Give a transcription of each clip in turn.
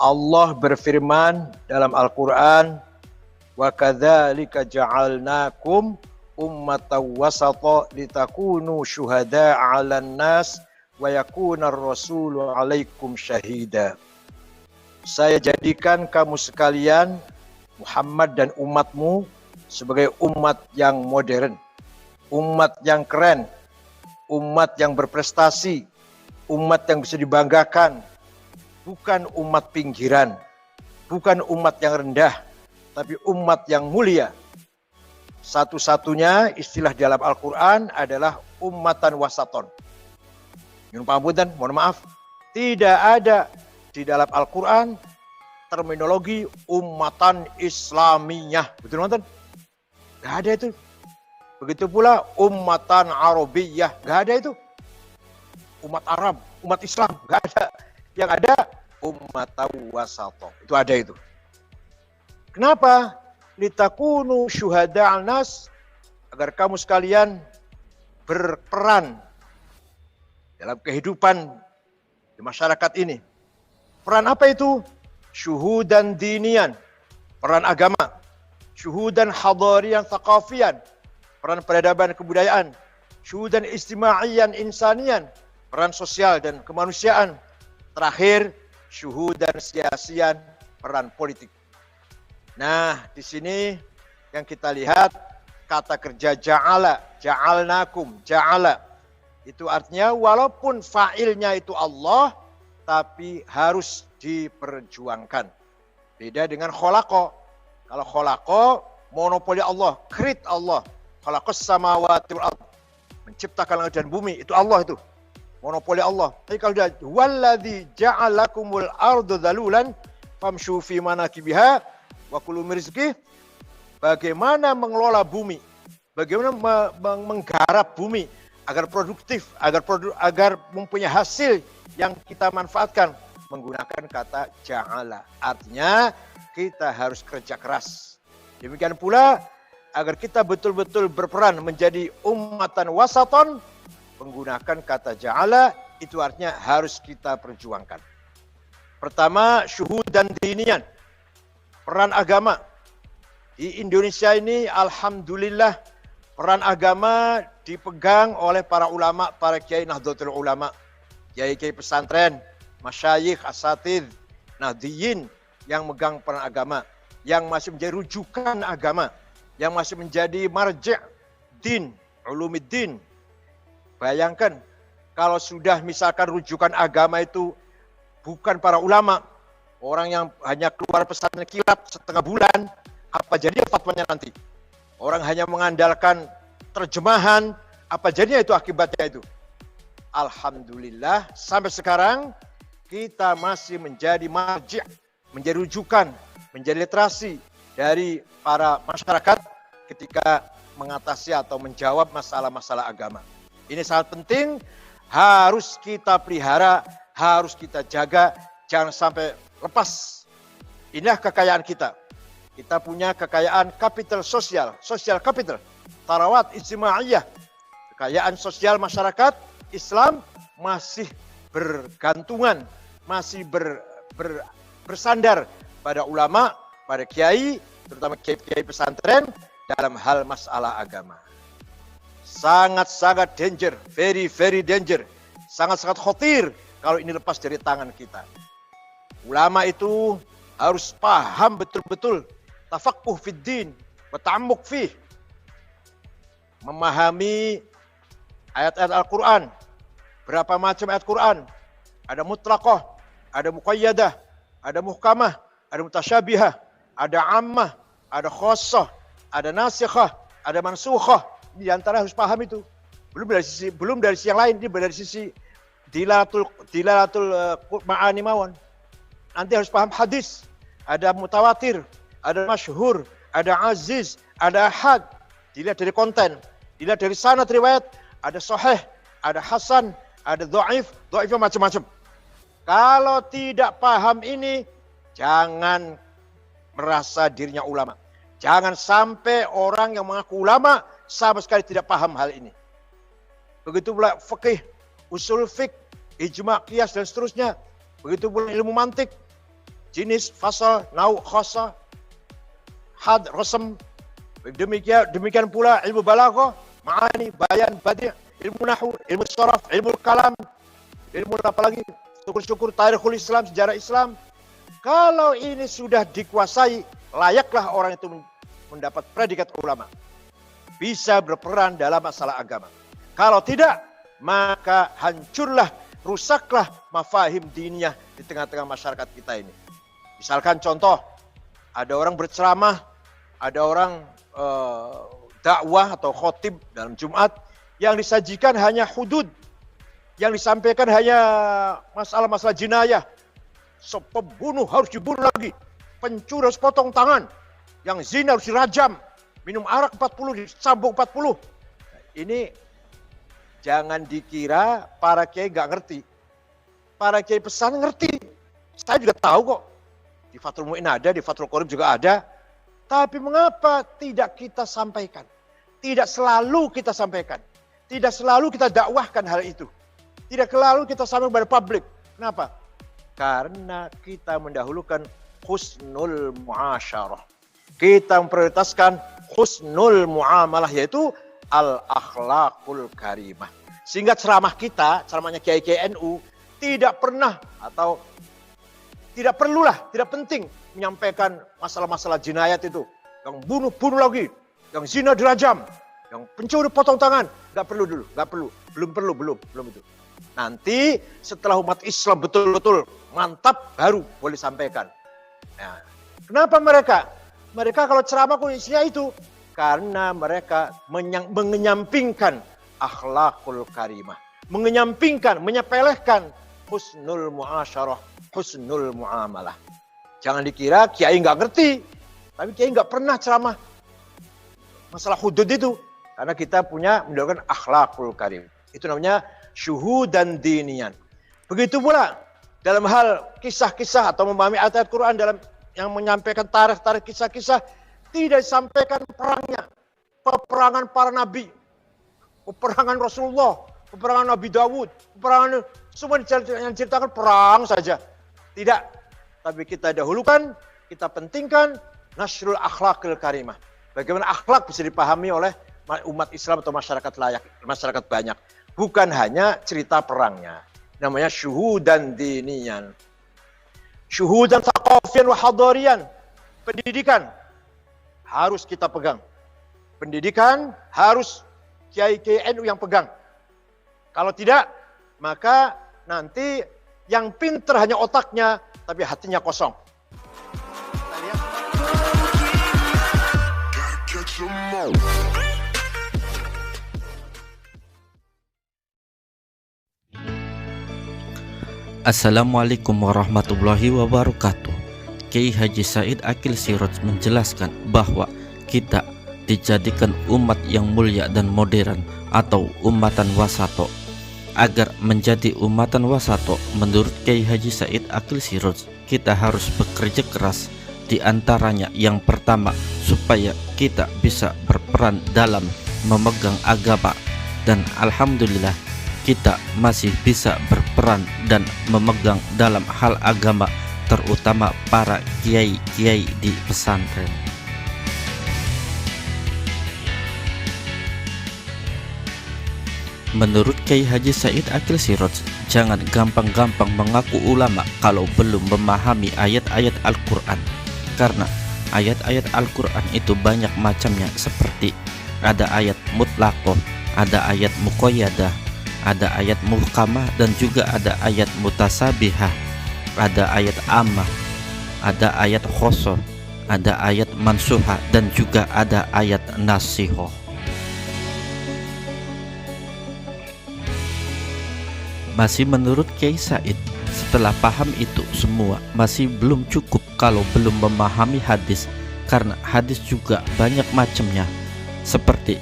Allah berfirman dalam Al-Quran, wa kadzalika ja'alnakum ummatan wasata litakunu syuhada'a 'alan nas wa yakuna ar-rasulu 'alaikum syahida. Saya jadikan kamu sekalian, Muhammad dan umatmu, sebagai umat yang modern, umat yang keren, umat yang berprestasi, umat yang bisa dibanggakan. Bukan umat pinggiran, bukan umat yang rendah, tapi umat yang mulia. Satu-satunya istilah dalam Al-Quran adalah ummatan wasaton. Nyun pangapunten, mohon maaf, tidak ada di dalam Al-Quran terminologi ummatan Islamiyah. Betul nonton? Gak ada itu. Begitu pula ummatan Arabiyah, gak ada itu. Umat Arab, umat Islam, gak ada. Yang ada ummatan wasaton. Itu ada itu. Kenapa? Litakunu syuhada'al nas, agar kamu sekalian berperan dalam kehidupan di masyarakat ini. Peran apa itu? Syuhudan dinian, peran agama. Syuhudan hadarian thaqafian, peran peradaban kebudayaan. Syuhudan istimaiyan insanian, peran sosial dan kemanusiaan. Terakhir, syuhudan siasian, peran politik. Nah, di sini yang kita lihat kata kerja ja'ala, ja'alnakum, ja'ala. Itu artinya walaupun fa'ilnya itu Allah, tapi harus diperjuangkan. Beda dengan kholaqo. Kalau kholaqo, monopoli Allah, create Allah. Khalaqas samawati wal ardh, menciptakan langit dan bumi, itu Allah itu. Monopoli Allah. Tapi kalau dia walladzi ja'alakumul ardu dzalulan famshu fi manakibiha wa kulu min rizqih, bagaimana mengelola bumi, bagaimana menggarap bumi agar produktif, agar mempunyai hasil yang kita manfaatkan, menggunakan kata ja'ala. Artinya kita harus kerja keras. Demikian pula agar kita betul-betul berperan menjadi ummatan wasaton, menggunakan kata ja'ala, itu artinya harus kita perjuangkan. Pertama, syuhudan dinian, peran agama. Di Indonesia ini alhamdulillah peran agama dipegang oleh para ulama, para kiai Nahdlatul Ulama, kiai-kiai pesantren, masyayikh, asatidz, nahdiyin yang megang peran agama, yang masih menjadi rujukan agama, yang masih menjadi marji' din, ulumiddin. Bayangkan kalau sudah misalkan rujukan agama itu bukan para ulama, orang yang hanya keluar pesantren kilat setengah bulan, apa jadinya fatwanya nanti? Orang hanya mengandalkan terjemahan, apa jadinya itu akibatnya itu? Alhamdulillah sampai sekarang kita masih menjadi marji', menjadi rujukan, menjadi literasi dari para masyarakat ketika mengatasi atau menjawab masalah-masalah agama. Ini sangat penting, harus kita pelihara, harus kita jaga, jangan sampai lepas. Inilah kekayaan kita. Kita punya kekayaan kapital sosial, social capital, tarawat ijtimaiyah. Kekayaan sosial masyarakat Islam masih bergantungan, masih bersandar pada ulama, pada kiai, terutama kiai pesantren dalam hal masalah agama. Sangat-sangat danger, very very danger, sangat-sangat khawatir kalau ini lepas dari tangan kita. Ulama itu harus paham betul-betul tafaqquh fid din wa ta'ammuq fih, memahami ayat-ayat Al-Quran. Berapa macam ayat Quran? Ada mutlaqah, ada muqayyadah, ada muhkamah, ada mutasyabihah, ada ammah, ada khassah, ada nasikhah, ada mansukhah. Di antara harus paham itu. Belum dari sisi yang lain, ini dari sisi dilalatul ma'ani mawon. Nanti harus paham hadis, ada mutawatir, ada masyhur, ada aziz, ada ahad. Dilihat dari konten, dilihat dari sanad riwayat, ada sahih, ada hasan, ada dhaifnya macam-macam. Kalau tidak paham ini, jangan merasa dirinya ulama. Jangan sampai orang yang mengaku ulama sama sekali tidak paham hal ini. Begitu pula fikih, usul fiqh, ijma', qiyas dan seterusnya. Begitu pula ilmu mantik. jenis, fasal, nau, khosa, had, rasam. Demikian pula ilmu balaghah, ma'ani, bayan, badi', ilmu nahwu, ilmu sharaf, ilmu kalam, ilmu apalagi syukur-syukur tarikhul Islam, sejarah Islam. Kalau ini sudah dikuasai, layaklah orang itu mendapat predikat ulama. Bisa berperan dalam masalah agama. Kalau tidak, maka hancurlah, rusaklah mafahim diniyah di tengah-tengah masyarakat kita ini. Misalkan contoh, ada orang berceramah, ada orang dakwah atau khotib dalam Jumat yang disajikan hanya hudud, yang disampaikan hanya masalah-masalah jinayah. Pembunuh harus dibunuh lagi, pencuri harus potong tangan, yang zina harus dirajam, minum arak 40 disambung 40. Ini jangan dikira para kiai nggak ngerti. Para kiai pesan ngerti. Saya juga tahu kok. Di Fathul Mu'in ada, di Fathul Qorib juga ada. Tapi mengapa tidak kita sampaikan? Tidak selalu kita sampaikan. Tidak selalu kita dakwahkan hal itu. Tidak selalu kita sampaikan kepada publik. Kenapa? Karena kita mendahulukan husnul muasyarah. Kita memprioritaskan husnul muamalah, yaitu al-akhlaqul karimah. Sehingga ceramah kita, ceramahnya Kiai NU, tidak pernah atau tidak perlulah, tidak penting menyampaikan masalah-masalah jinayat itu. Yang bunuh lagi, yang zina dirajam, yang pencuri potong tangan. Nggak perlu dulu, nggak perlu. Belum itu. Nanti setelah umat Islam betul-betul mantap, baru boleh sampaikan. Nah, kenapa mereka? Mereka kalau ceramah kondisinya itu. Karena mereka menyampingkan akhlakul karimah. Menyampingkan, menyepelekan husnul muasyarah, husnul muamalah. Jangan dikira kiai nggak ngerti, tapi kiai nggak pernah ceramah masalah hudud itu, karena kita punya mendahulukan akhlakul karim. Itu namanya syuhudan dinian. Begitu pula dalam hal kisah-kisah atau memahami ayat-ayat Quran dalam yang menyampaikan tarikh-tarikh kisah-kisah, tidak disampaikan perangnya, peperangan para nabi, peperangan Rasulullah, peperangan Nabi Dawud, peperangan semua yang diceritakan perang saja. Tidak, tapi kita dahulukan, kita pentingkan nasrul akhlakil karimah. Bagaimana akhlak bisa dipahami oleh umat Islam atau masyarakat banyak. Bukan hanya cerita perangnya. Namanya syuhudan dinian. Syuhudan thaqafiyan wa hadarian. Pendidikan harus kita pegang. Pendidikan harus kiai-kiai NU yang pegang. Kalau tidak, maka nanti yang pinter hanya otaknya, tapi hatinya kosong. Assalamualaikum warahmatullahi wabarakatuh. Kiai Haji Said Aqil Siraj menjelaskan bahwa kita dijadikan umat yang mulia dan modern atau umatan wasato. Agar menjadi umatan wasato, menurut Kiai Haji Said Aqil Siraj, kita harus bekerja keras. Di antaranya yang pertama, supaya kita bisa berperan dalam memegang agama. Dan alhamdulillah kita masih bisa berperan dan memegang dalam hal agama, terutama para kiai-kiai di pesantren. Menurut Kiai Haji Said Aqil Siraj, jangan gampang-gampang mengaku ulama kalau belum memahami ayat-ayat Al-Quran. Karena ayat-ayat Al-Quran itu banyak macamnya, seperti ada ayat mutlaqoh, ada ayat muqayyadah, ada ayat muhkamah, dan juga ada ayat mutasabihah, ada ayat ammah, ada ayat khosoh, ada ayat mansuhah, dan juga ada ayat nasihoh. Masih menurut Kiai Said, setelah paham itu semua masih belum cukup kalau belum memahami hadis, karena hadis juga banyak macamnya, seperti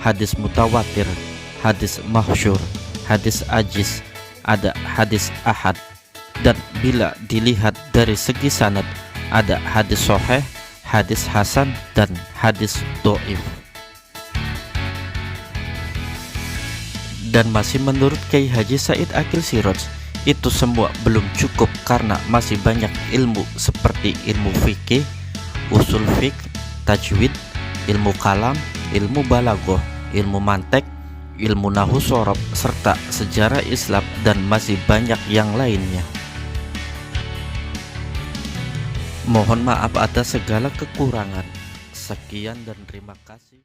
hadis mutawatir, hadis mahsyur, hadis ajiz, ada hadis ahad, dan bila dilihat dari segi sanad, ada hadis sahih, hadis hasan, dan hadis dhaif. Dan masih menurut Kiai Haji Said Aqil Siraj, Itu semua belum cukup karena masih banyak ilmu seperti ilmu fikih, usul fiqh, tajwid, ilmu kalam, ilmu balaghah, ilmu mantek, ilmu nahwu shorof, serta sejarah Islam dan masih banyak yang lainnya. Mohon maaf atas segala kekurangan. Sekian dan terima kasih.